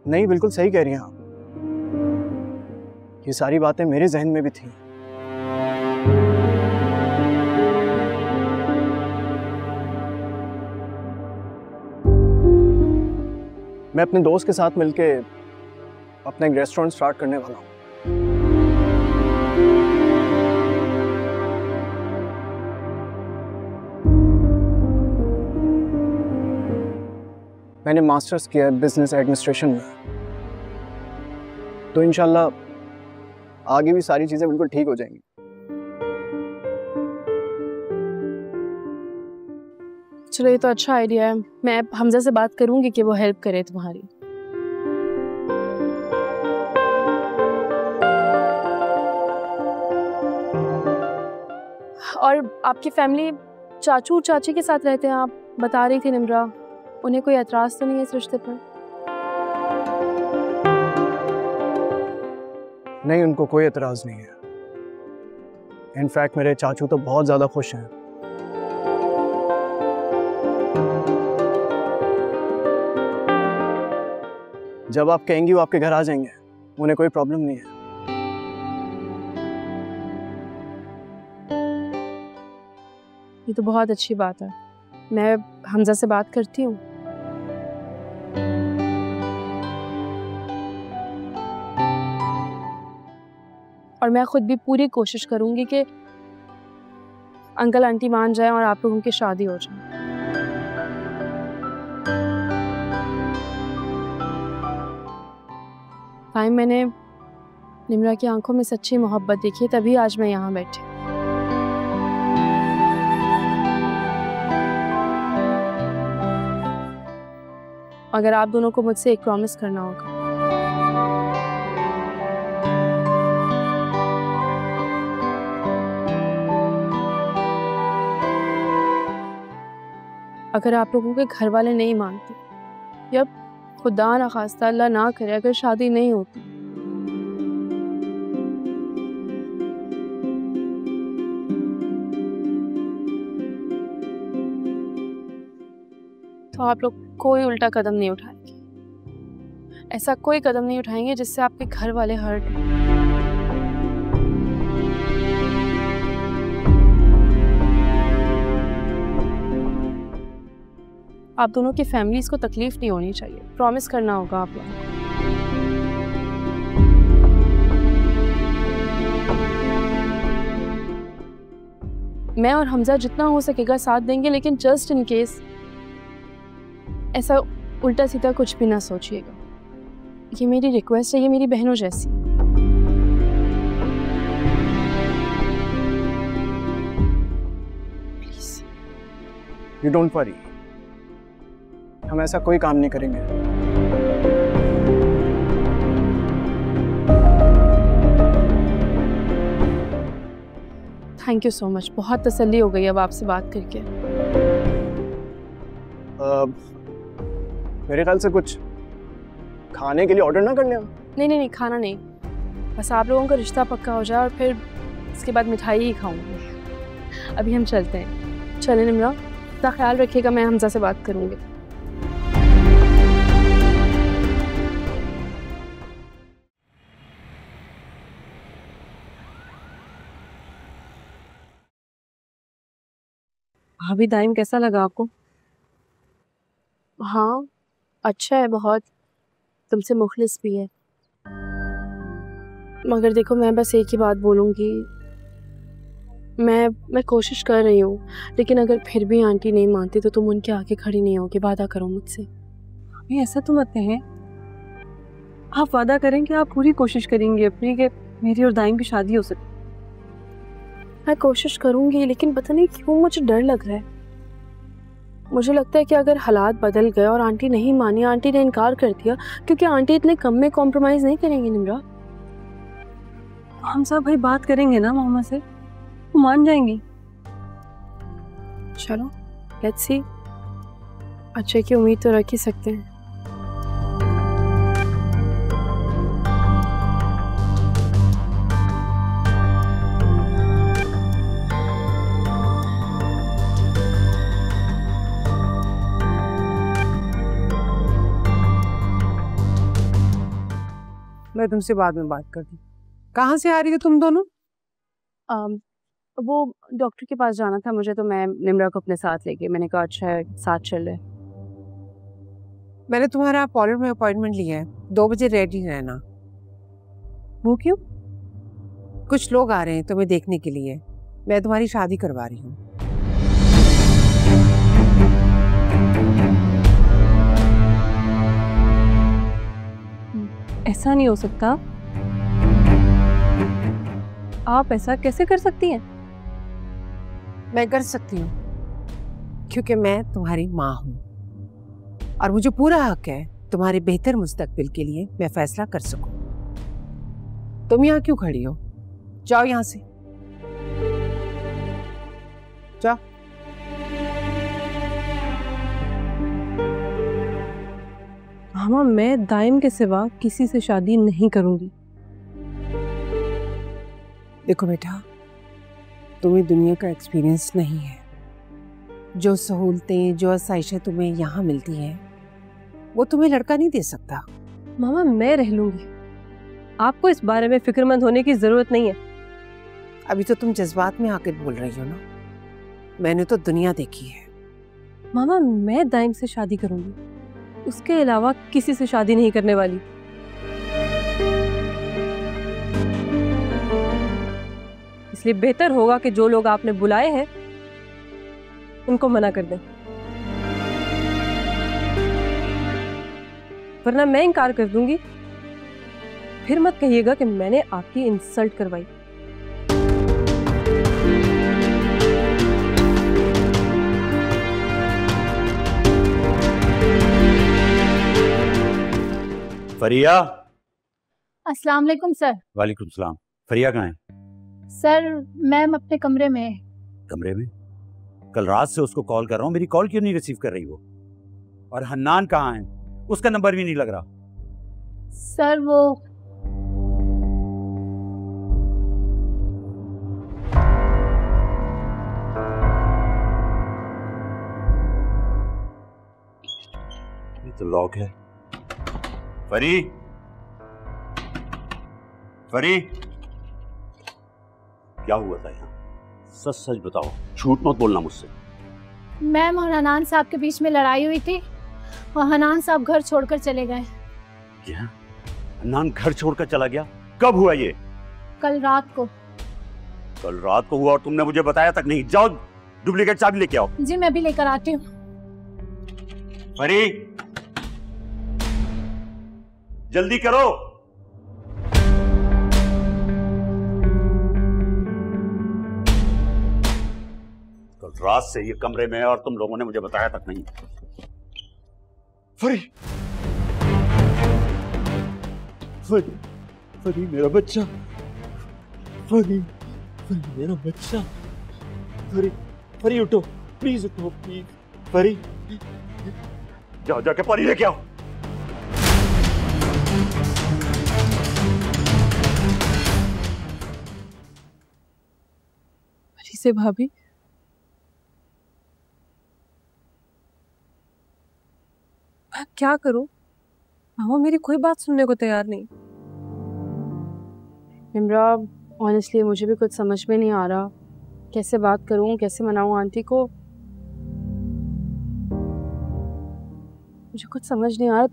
नहीं, बिल्कुल सही कह रही हैं आप। ये सारी बातें मेरे जहन में भी थी। मैं अपने दोस्त के साथ मिलके अपना एक रेस्टोरेंट स्टार्ट करने वाला हूँ। मैंने मास्टर्स किया है बिजनेस एडमिनिस्ट्रेशन में, तो इंशाल्लाह आगे भी सारी चीजें बिल्कुल ठीक हो जाएंगी। चलो, ये तो अच्छा आइडिया है। मैं हमजा से बात करूंगी कि वो हेल्प करे तुम्हारी। और आपकी फैमिली चाचू चाची के साथ रहते हैं, आप बता रही थी निम्रा। उन्हें कोई एतराज तो नहीं है इस रिश्ते पर? नहीं, उनको कोई एतराज नहीं है। इनफैक्ट मेरे चाचू तो बहुत ज्यादा खुश हैं। जब आप कहेंगी वो आपके घर आ जाएंगे, उन्हें कोई प्रॉब्लम नहीं है। ये तो बहुत अच्छी बात है। मैं हमजा से बात करती हूँ। और मैं खुद भी पूरी कोशिश करूंगी कि अंकल आंटी मान जाएं और आप लोगों की शादी हो जाए। टाइम मैंने निम्रा की आंखों में सच्ची मोहब्बत देखी, तभी आज मैं यहाँ बैठी। अगर आप दोनों को मुझसे एक प्रॉमिस करना होगा। अगर आप लोगों के घर वाले नहीं मानते या खुदा ना खास्ता अल्लाह ना करे अगर शादी नहीं होती, तो आप लोग कोई उल्टा कदम नहीं उठाएंगे। ऐसा कोई कदम नहीं उठाएंगे जिससे आपके घर वाले हर्ट हो। आप दोनों की फैमिलीज को तकलीफ नहीं होनी चाहिए। प्रॉमिस करना होगा आप लोगों को। मैं और हमजा जितना हो सकेगा साथ देंगे, लेकिन जस्ट इन केस ऐसा उल्टा सीधा कुछ भी ना सोचिएगा। ये मेरी रिक्वेस्ट है, ये मेरी बहनों जैसी। प्लीज यू डोंट वरी, हम ऐसा कोई काम नहीं करेंगे। थैंक यू सो मच, बहुत तसल्ली हो गई अब आपसे बात करके। मेरे ख्याल से कुछ खाने के लिए ऑर्डर ना कर लें हम? नहीं, खाना नहीं, बस आप लोगों का रिश्ता पक्का हो जाए और फिर इसके बाद मिठाई ही खाऊंगी। अभी हम चलते हैं। चलें निम्रा, अपना ख्याल रखिएगा। मैं हमजा से बात करूंगी। भाभी, दाइम कैसा लगा आपको? हाँ, अच्छा है बहुत, तुमसे मुखलिस भी है। मगर देखो, मैं बस एक ही बात बोलूँगी, मैं कोशिश कर रही हूँ, लेकिन अगर फिर भी आंटी नहीं मानती तो तुम उनके आगे खड़ी नहीं होगी। वादा करो मुझसे। अभी ऐसा तो मत कहें। आप वादा करें कि आप पूरी कोशिश करेंगी अपनी कि मेरी और दाइम की शादी हो सके। मैं कोशिश करूँगी, लेकिन पता नहीं क्यों मुझे डर लग रहा है। मुझे लगता है कि अगर हालात बदल गए और आंटी नहीं मानी, आंटी ने इनकार कर दिया, क्योंकि आंटी इतने कम में कॉम्प्रोमाइज़ नहीं करेंगी निम्रा। हम सब भाई बात करेंगे ना मोहम्मद से, वो मान जाएंगी। चलो, लेट्स सी। अच्छे की उम्मीद तो रख ही सकते हैं। मैं तुमसे बाद में बात करती। कहाँ से आ रही हो तुम दोनों? वो डॉक्टर के पास जाना था मुझे, तो मैं निम्रा को अपने साथ ले गई। मैंने कहा अच्छा है, साथ चल रहे। मैंने तुम्हारा पार्लर में अपॉइंटमेंट लिया है, 2 बजे रेडी रहना। वो क्यों? कुछ लोग आ रहे हैं तुम्हें देखने के लिए। मैं तुम्हारी शादी करवा रही हूँ। ऐसा नहीं हो सकता। आप ऐसा कैसे कर सकती हैं? मैं कर सकती हूँ क्योंकि मैं तुम्हारी माँ हूँ और मुझे पूरा हक है तुम्हारे बेहतर मुस्तकबिल के लिए मैं फैसला कर सकूं। तुम यहाँ क्यों खड़ी हो? जाओ यहाँ से, जाओ। मामा, मैं दाइम के सिवा किसी से शादी नहीं करूंगी। देखो बेटा, तुम्हें दुनिया का एक्सपीरियंस नहीं है। जो सहूलतें, जो आसाइशें तुम्हें यहाँ मिलती हैं वो तुम्हें लड़का नहीं दे सकता। मामा, मैं रह लूंगी। आपको इस बारे में फिक्रमंद होने की जरूरत नहीं है। अभी तो तुम जज्बात में आकर बोल रही हो ना। मैंने तो दुनिया देखी है। मामा, मैं दाइम से शादी करूंगी, उसके अलावा किसी से शादी नहीं करने वाली। इसलिए बेहतर होगा कि जो लोग आपने बुलाए हैं उनको मना कर दें, वरना मैं इनकार कर दूंगी। फिर मत कहिएगा कि मैंने आपकी इंसल्ट करवाई। फरिया। अस्सलाम वालेकुम सर। वालेकुम सलाम। फरिया कहाँ है? सर मैम अपने कमरे में है। कमरे में? कल रात से उसको कॉल कर रहा हूँ, मेरी कॉल क्यों नहीं रिसीव कर रही वो? और हन्नान कहाँ है? उसका नंबर भी नहीं लग रहा। सर वो ये तो लॉक है। फरी, फरी, क्या हुआ था यहाँ? सच सच बताओ, झूठ मत बोलना मुझसे। मैम और हनान साहब के बीच में लड़ाई हुई थी और हनान साहब घर छोड़कर चले गए। क्या? हन्नान घर छोड़कर चला गया? कब हुआ ये? कल रात को। कल रात को हुआ और तुमने मुझे बताया तक नहीं। जाओ डुप्लीकेट चाबी लेके आओ। जी मैं भी लेकर आती हूँ। फरी, जल्दी करो। कल रात से ये कमरे में है और तुम लोगों ने मुझे बताया तक नहीं। फरी, फरी, फरी मेरा बच्चा। फरी, फरी मेरा बच्चा। फरी, फरी उठो, प्लीज उठो, प्लीज। फरी, जाओ जाके पानी लेके आओ। से भाभी, मैं क्या करूं? मामा मेरी कोई बात सुनने को तैयार नहीं। निम्रा, ऑनेस्टली मुझे भी कुछ समझ में नहीं आ रहा, कैसे बात करूं, कैसे मनाऊं आंटी को। मुझे कुछ समझ नहीं आ रहा।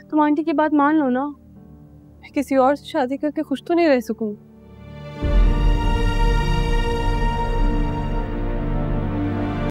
तुम आंटी की बात मान लो ना। मैं किसी और से शादी करके खुश तो नहीं रह सकूंगी।